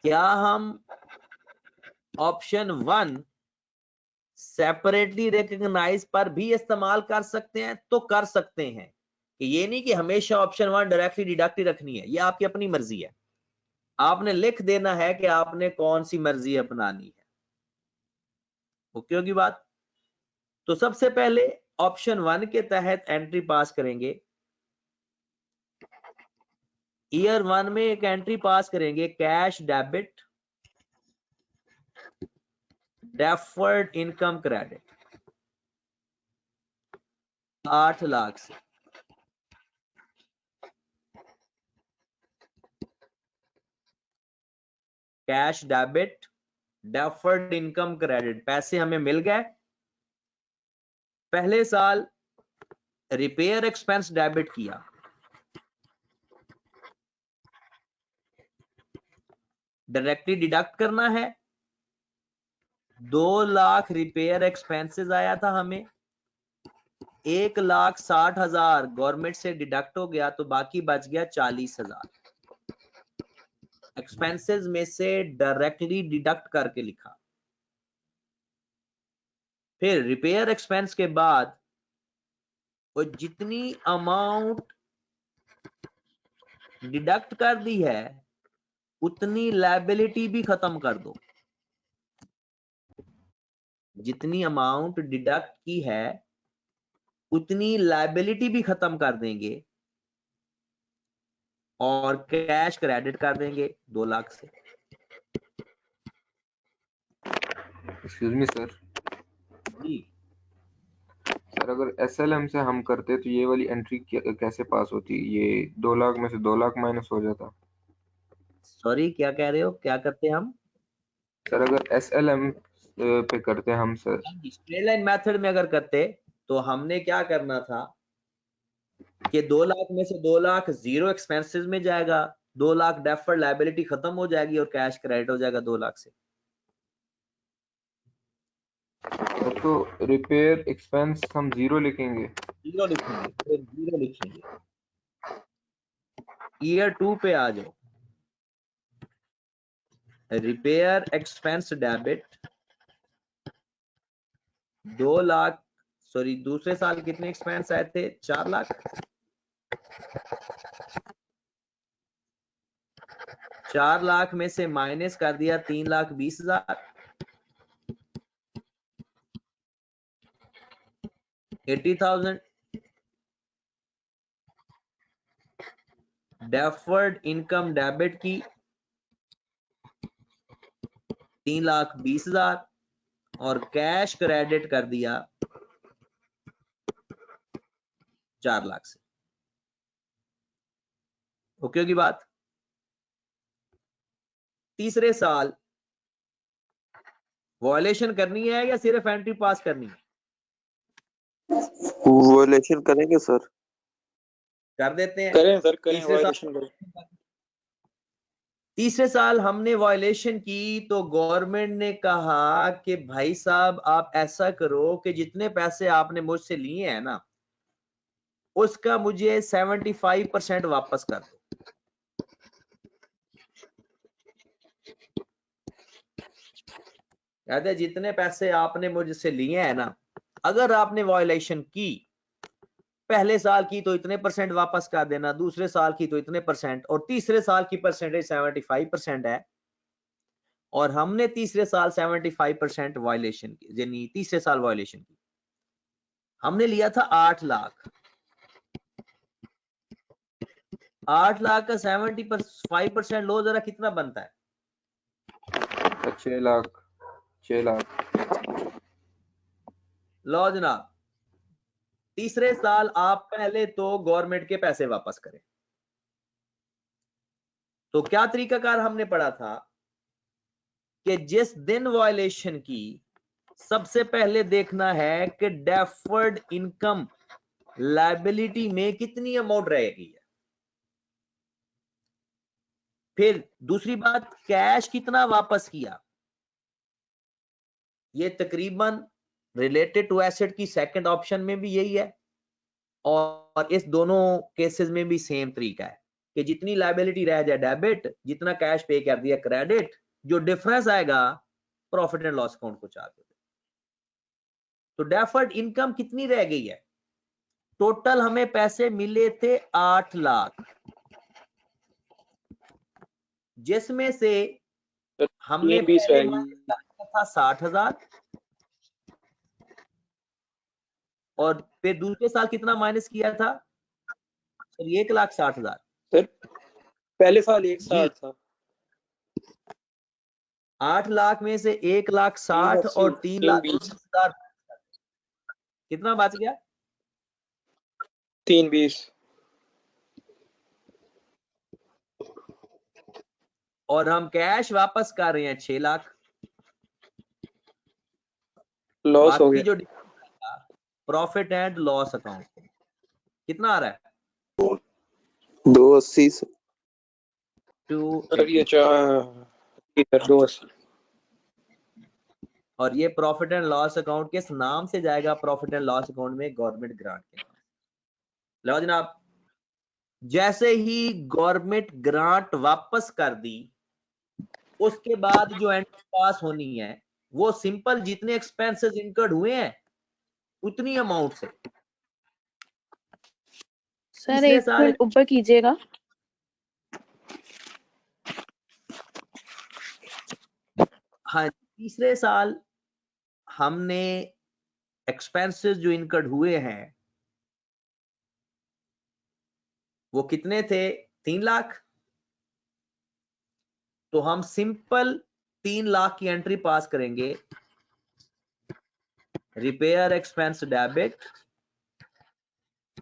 क्या हम ऑप्शन 1 सेपरेटली रिकॉग्नाइज पर भी इस्तेमाल कर सकते हैं? तो कर सकते हैं, कि ये नहीं कि हमेशा ऑप्शन 1 डायरेक्टली डिडक्ट ही रखनी है, ये आपकी अपनी मर्जी है। आपने लिख देना है कि आपने कौन सी मर्जी अपनानी है। ओके होगी बात? तो सबसे पहले ऑप्शन 1 के तहत एंट्री पास करेंगे। ईयर 1 में एक एंट्री पास करेंगे, cash debit deferred income credit 8 lakh से। Cash debit deferred income credit, पैसे हमें मिल गए। पहले साल रिपेयर एक्सपेंस डेबिट किया, डायरेक्टली डिडक्ट करना है। 2 लाख रिपेयर एक्सपेंसेस आया था हमें, 1,60,000 गवर्नमेंट से डिडक्ट हो गया, तो बाकी बच गया 40,000। एक्सपेंसेस में से डायरेक्टली डिडक्ट करके लिखा। फिर रिपेयर एक्सपेंस के बाद वो जितनी अमाउंट डिडक्ट कर दी है उतनी लायबिलिटी भी खत्म कर दो। जितनी अमाउंट डिडक्ट की है उतनी लायबिलिटी भी खत्म कर देंगे और कैश क्रेडिट कर देंगे 2 लाख से। Excuse me sir. जी सर अगर एसएलएम से हम करते तो ये वाली एंट्री कैसे पास होती? ये 2 लाख में से 2 लाख माइनस हो जाता। सॉरी क्या कह रहे हो, क्या करते हम? सर अगर एसएलएम पे करते हम सर? स्ट्रेट लाइन मेथड में अगर करते तो हमने क्या करना था कि 2 लाख में से 2 लाख जीरो एक्सपेंसेस में जाएगा, 2 लाख डेफर्ड लायबिलिटी खत्म हो जाएगी और कैश क्रेडिट हो जाएगा 2 लाख से। तो रिपेयर एक्सपेंस हम जीरो लिखेंगे? जीरो लिखेंगे, फिर जीरो लिखेंगे। ईयर 2 पे आ जाओ। Repair expense debit 2 lakh, sorry दूसरे साल कितने एक्सपेंस आए थे? 4 लाख। 4 लाख में से माइनस कर दिया 3,20,000, 80,000। डेफर्ड इनकम डेबिट की 3,20,000 और कैश क्रेडिट कर दिया 4 लाख से। ओके होगी बात? तीसरे साल वॉयलेशन करनी है या सिर्फ एंट्री पास करनी है? वॉयलेशन करेंगे सर। कर देते हैं। करें सर, करें तीसरे वायलेशन साल, करें। तीसरे साल हमने वॉयलेशन की तो गवर्नमेंट ने कहा कि भाई साहब आप ऐसा करो कि जितने पैसे आपने मुझसे लिए हैं ना उसका मुझे 75% वापस कर दो। कहते जितने पैसे आपने मुझसे लिए हैं ना, अगर आपने वॉयलेशन की, पहले साल की तो इतने परसेंट वापस कर देना, दूसरे साल की तो इतने परसेंट, और तीसरे साल की परसेंटेज 75% है। और हमने तीसरे साल 75% वॉयलेशन की, यानी तीसरे साल वॉयलेशन की। हमने लिया था 8 लाख। 8 लाख का 75% लो, जरा कितना बनता है? 6 लाख। 6 लाख लो जनाब, तीसरे साल आप पहले तो गवर्नमेंट के पैसे वापस करें। तो क्या तरीकाकार हमने पढ़ा था कि जिस दिन वॉयलेशन की सबसे पहले देखना है कि डेफर्ड इनकम लायबिलिटी में कितनी अमाउंट रहेगी है। फिर दूसरी बात, कैश कितना वापस किया, ये तकरीबन रिलेटेड टू एसेट की सेकंड ऑप्शन में भी यही है और इस दोनों केसेस में भी सेम तरीका है कि जितनी लायबिलिटी रह जाए डेबिट, जितना कैश पे कर दिया क्रेडिट, जो डिफरेंस आएगा प्रॉफिट एंड लॉस अकाउंट को चार्ज होगा। तो डेफर्ड इनकम कितनी रह गई है? टोटल हमें पैसे मिले थे 8 लाख, जिसमें से हमने पहले था 60,000 और फिर दूसरे साल कितना माइनस किया था? 1,60,000। सर पहले साल 1,60,000 था। 8 लाख में से 1,60,000 और 3,20,000 कितना बच गया? 320। और हम कैश वापस कर रहे हैं 6 लाख। लॉस हो बाकी गया। जो प्रॉफिट एंड लॉस अकाउंट कितना आ रहा है? 280 से। सर ये 280। और ये प्रॉफिट एंड लॉस अकाउंट किस नाम से जाएगा? प्रॉफिट एंड लॉस अकाउंट में गवर्नमेंट ग्रांट के नाम। लो जनाब, जैसे ही गवर्नमेंट ग्रांट वापस कर दी उसके बाद जो एंट्री पास होनी है वो सिंपल जितने एक्सपेंसेस इनकर्ड हुए हैं उतनी अमाउंट से। सर एक मिनट ऊपर कीजिएगा। हाँ, तीसरे साल हमने एक्सपेंसेस जो इनकर्ड हुए हैं वो कितने थे? 3 लाख। तो हम सिंपल 3 लाख की एंट्री पास करेंगे। Repair expense debit,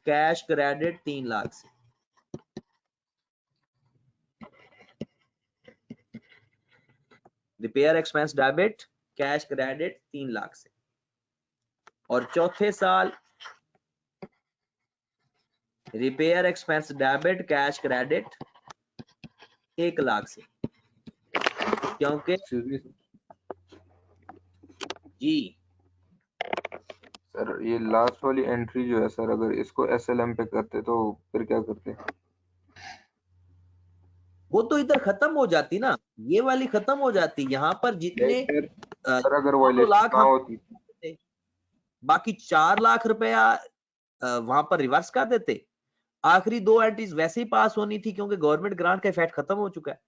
cash credit 3 lakh से। Repair expense debit cash credit 3 lakh से, और चौथे साल repair expense debit cash credit 1 lakh से, क्योंकि जी सर ये लास्ट वाली एंट्री जो है सर, अगर इसको एसएलएम पे करते तो फिर क्या करते? वो तो इधर खत्म हो जाती ना, ये वाली खत्म हो जाती। यहाँ पर जितने सर अगर 2 वायलेशन लाख ना हम होती, बाकी 4 लाख रुपया वहां पर रिवर्स कर देते। आखिरी 2 एंट्रीज वैसे ही पास होनी थी क्योंकि गवर्नमेंट ग्रांट का इफेक्ट खत्म हो चुका है।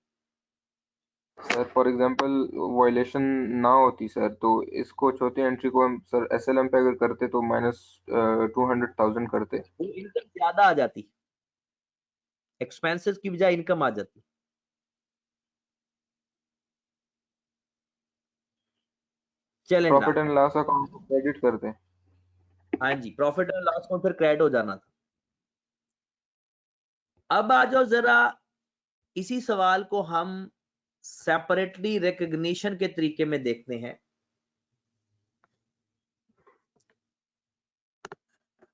सर फॉर एग्जांपल वायलेशन ना होती सर, तो इसको चौथी एंट्री को हम सर एसएलएम पे अगर करते तो -200,000 करते। वो इनकम ज्यादा आ जाती, एक्सपेंसेस की बजाय इनकम आ जाती। चलें प्रॉफिट एंड लॉस अकाउंट को क्रेडिट करते। हाँ जी, प्रॉफिट एंड लॉस को फिर क्रेडिट हो जाना था। अब आ जाओ जरा, इसी सवाल को हम सेपरेटली रिकॉग्निशन के तरीके में देखते हैं।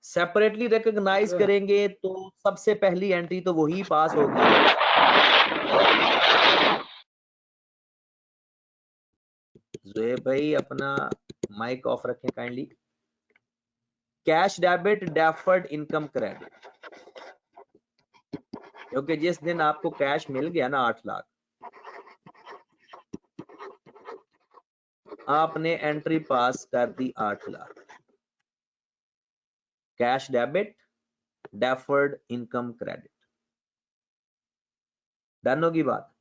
सेपरेटली रिकॉग्नाइज करेंगे तो सबसे पहली एंट्री तो वही पास होगी। जोएब भाई अपना माइक ऑफ रखें kindly. Cash debit deferred income credit, क्योंकि जिस दिन आपको कैश मिल गया ना 8 लाख, आपने एंट्री पास कर दी 8 lakh, cash debit deferred income credit, done होगी बात।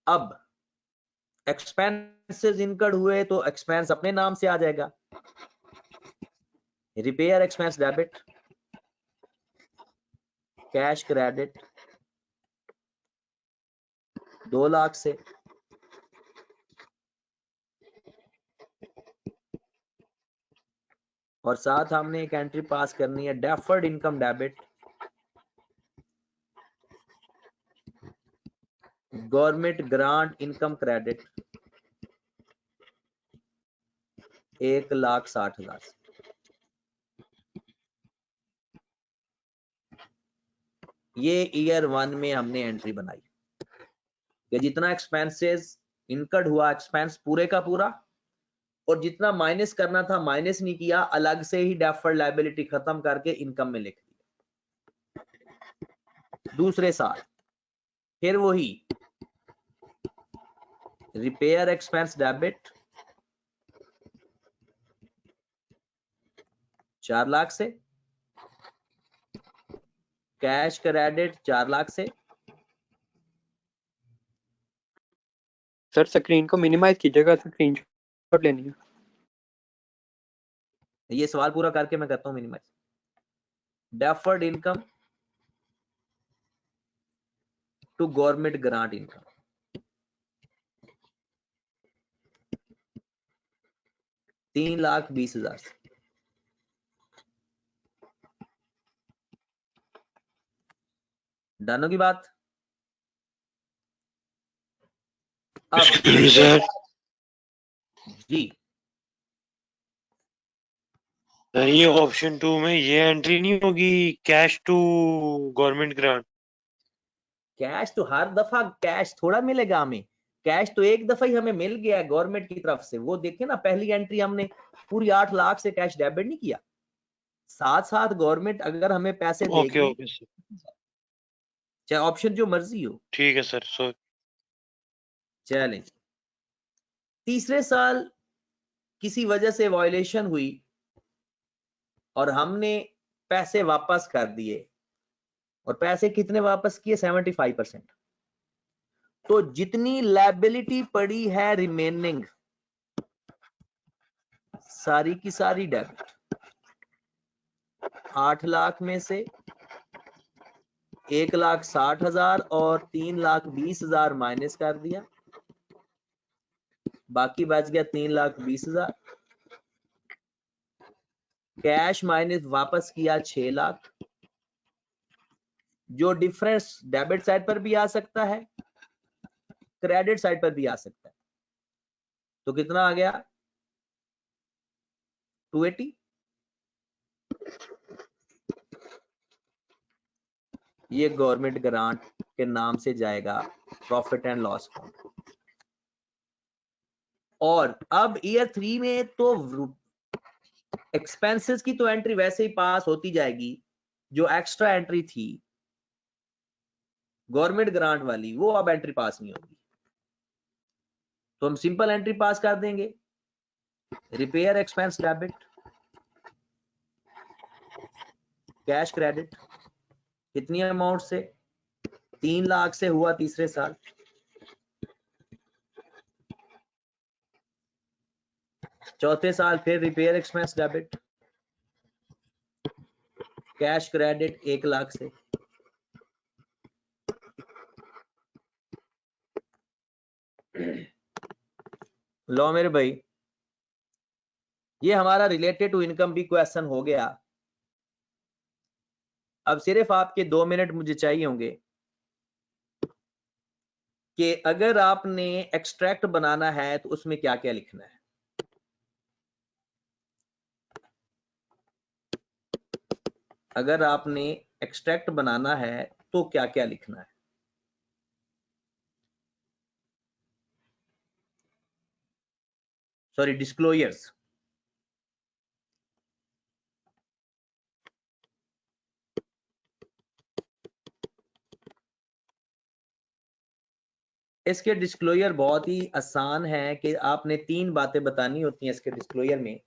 अब एक्सपेंसेस इनकर्ड हुए तो एक्सपेंस अपने नाम से आ जाएगा, repair expense debit cash credit 2 lakh से, और साथ हमने एक एंट्री पास करनी है deferred income debit government grant income credit 1,60,000 से। ये ईयर 1 में हमने एंट्री बनाई कि जितना एक्सपेंसेस इनकर्ड हुआ एक्सपेंस पूरे का पूरा, और जितना माइनस करना था माइनस नहीं किया, अलग से ही डेफर्ड लायबिलिटी खत्म करके इनकम में लिख दिया। दूसरे साल फिर वही रिपेयर एक्सपेंस डेबिट 4 लाख से, कैश क्रेडिट 4 लाख से। सर स्क्रीन को मिनिमाइज कीजिएगा, स्क्रीनशॉट लेनी है। ये सवाल पूरा करके मैं करता हूं minimise. Deferred income to government grant income 3,20,000 से। डन होगी बात। अब सर जी सर ये ऑप्शन 2 में ये एंट्री नहीं होगी, cash to government grant? Cash तो हर दफा कैश थोड़ा मिलेगा हमें, कैश तो एक दफा ही हमें मिल गया गवर्नमेंट की तरफ से। वो देखे ना, पहली एंट्री हमने पूरी 8 लाख से कैश डेबिट नहीं किया, साथ साथ गवर्नमेंट अगर हमें पैसे देगी, ओके सर, चाहे ऑप्शन जो मर्जी हो। ठीक है सर। सो चलें, तीसरे साल किसी वजह से वायलेशन हुई और हमने पैसे वापस कर दिए, और पैसे कितने वापस किए? 75%। तो जितनी लायबिलिटी पड़ी है रिमेनिंग, सारी की सारी डेबिट। 8 लाख में से 1,60,000 और 3,20,000 माइनस कर दिया, बाकी बच गया 3,20,000। कैश माइनस वापस किया 6 लाख, जो डिफरेंस डेबिट साइड पर भी आ सकता है, क्रेडिट साइड पर भी आ सकता है। तो कितना आ गया? 280। ये गवर्नमेंट ग्रांट के नाम से जाएगा प्रॉफिट एंड लॉस अकाउंट। और अब ईयर 3 में तो एक्सपेंसेस की तो एंट्री वैसे ही पास होती जाएगी, जो एक्स्ट्रा एंट्री थी गवर्नमेंट ग्रांट वाली वो अब एंट्री पास नहीं होगी, तो हम सिंपल एंट्री पास कर देंगे। Repair expense debit, cash credit, कितनी अमाउंट से? 3 लाख से हुआ तीसरे साल, चौथे साल फिर repair expense debit, cash credit 1 lakh से, लो मेरे भाई ये हमारा रिलेटेड टू इनकम भी क्वेश्चन हो गया। अब सिर्फ आपके 2 मिनट मुझे चाहिए होंगे कि अगर आपने एक्सट्रैक्ट बनाना है तो उसमें क्या क्या लिखना है। अगर आपने एक्सट्रैक्ट बनाना है तो क्या क्या लिखना है। Sorry, disclosures. इसके डिस्क्लोजर बहुत ही आसान है कि आपने 3 बातें बतानी होती हैं इसके डिस्क्लोजर में।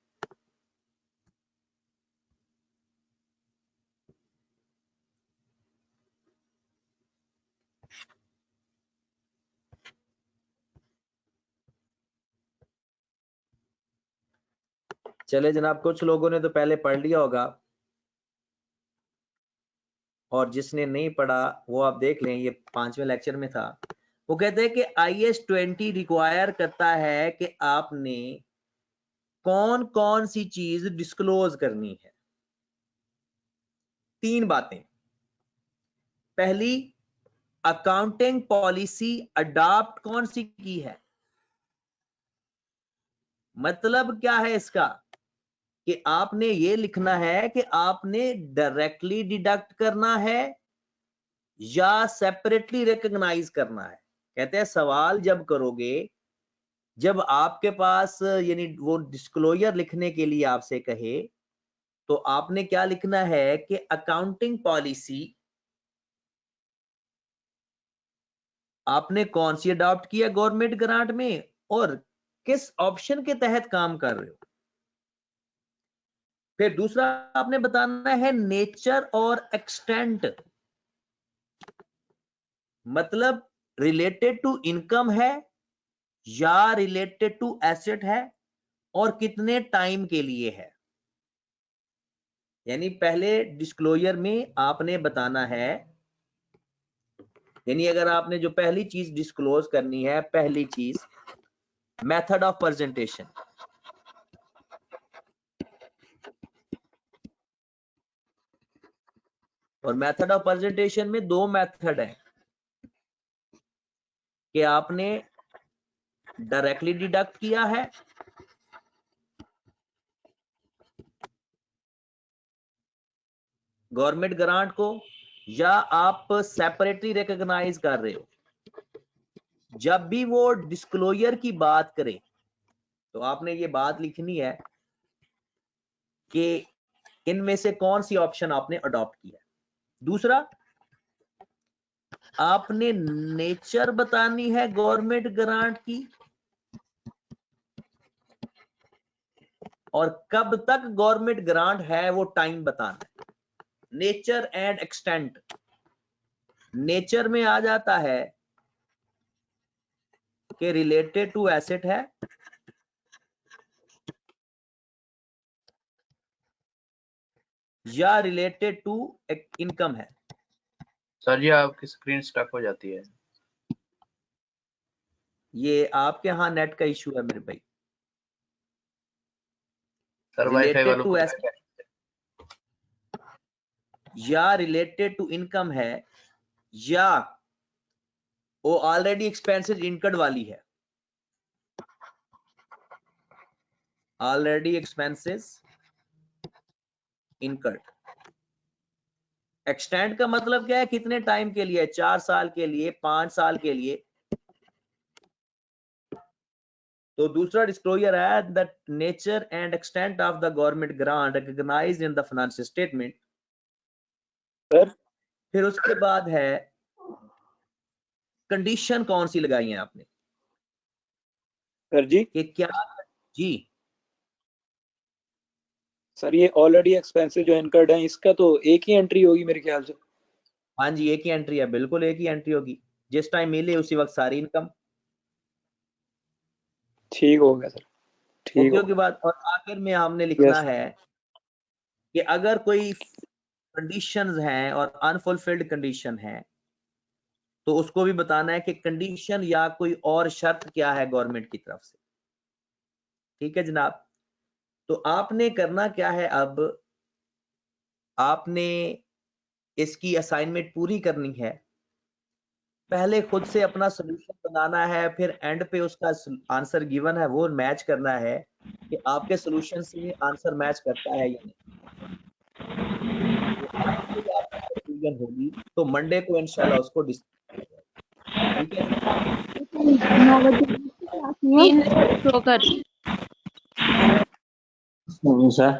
चले जनाब, कुछ लोगों ने तो पहले पढ़ लिया होगा और जिसने नहीं पढ़ा वो आप देख लें, ये 5वें लेक्चर में था। वो कहते हैं कि IAS 20 रिक्वायर करता है कि आपने कौन कौन सी चीज डिस्क्लोज करनी है। 3 बातें। पहली, अकाउंटिंग पॉलिसी अडॉप्ट कौन सी की है। मतलब क्या है इसका कि आपने ये लिखना है कि आपने डायरेक्टली डिडक्ट करना है या सेपरेटली रिकॉग्नाइज करना है। कहते हैं सवाल जब करोगे, जब आपके पास यानी वो डिस्क्लोजर लिखने के लिए आपसे कहे, तो आपने क्या लिखना है कि अकाउंटिंग पॉलिसी आपने कौन सी अडॉप्ट किया गवर्नमेंट ग्रांट में और किस ऑप्शन के तहत काम कर रहे हो। फिर दूसरा आपने बताना है नेचर और एक्सटेंट, मतलब रिलेटेड टू इनकम है या रिलेटेड टू एसेट है और कितने टाइम के लिए है। यानी पहले डिस्क्लोजर में आपने बताना है, यानी अगर आपने जो पहली चीज डिस्क्लोज करनी है, पहली चीज मेथड ऑफ प्रेजेंटेशन। और मेथड ऑफ प्रेजेंटेशन में 2 मेथड है कि आपने डायरेक्टली डिडक्ट किया है गवर्नमेंट ग्रांट को या आप सेपरेटली रिकॉग्नाइज कर रहे हो। जब भी वो डिस्क्लोजर की बात करे तो आपने ये बात लिखनी है कि इनमें से कौन सी ऑप्शन आपने अडॉप्ट किया। दूसरा, आपने नेचर बतानी है गवर्नमेंट ग्रांट की और कब तक गवर्नमेंट ग्रांट है वो टाइम बताना है। Nature and extent. नेचर में आ जाता है कि रिलेटेड टू एसेट है या रिलेटेड टू इनकम है। सर जी आपकी स्क्रीन स्टक हो जाती है। ये आपके यहाँ नेट का इशू है मेरे भाई। सर वाईफाई रिलेटेड वालों टू को एसेट या रिलेटेड टू इनकम है या वो ऑलरेडी एक्सपेंसेस इनकर्ड वाली है। Already expenses incurred. एक्सटेंड का मतलब क्या है, कितने टाइम के लिए, 4 साल के लिए, 5 साल के लिए। तो दूसरा डिस्क्लोजर है the nature and extent of the government grant recognised in the financial statement. फिर उसके बाद है कंडीशन कौन सी लगाई है आपने सर जी, कि क्या जी सर ये ऑलरेडी एक्सपेंसेस जो इनकर्ड है इसका तो एक ही एंट्री होगी मेरे ख्याल से। हाँ जी, एक ही एंट्री है, बिल्कुल एक ही एंट्री होगी, जिस टाइम मिले उसी वक्त सारी इनकम। ठीक हो गया सर, ठीक ओके हो के बाद और आखिर में हमने लिखना यस है कि अगर कोई कंडीशंस हैं और अनफुलफिल्ड कंडीशन है तो उसको भी बताना है कि कंडीशन या कोई और शर्त क्या है गवर्नमेंट की तरफ से। ठीक है जनाब, तो आपने करना क्या है, अब आपने इसकी असाइनमेंट पूरी करनी है। पहले खुद से अपना सोल्यूशन बनाना है, फिर एंड पे उसका आंसर गिवन है वो मैच करना है कि आपके सोल्यूशन से आंसर मैच करता है या नहीं। कंफ्यूजन होगी तो मंडे को इंशाल्लाह उसको डिस्कस करेंगे। ठीक है जी? 9 बजे क्लास में शो कर सर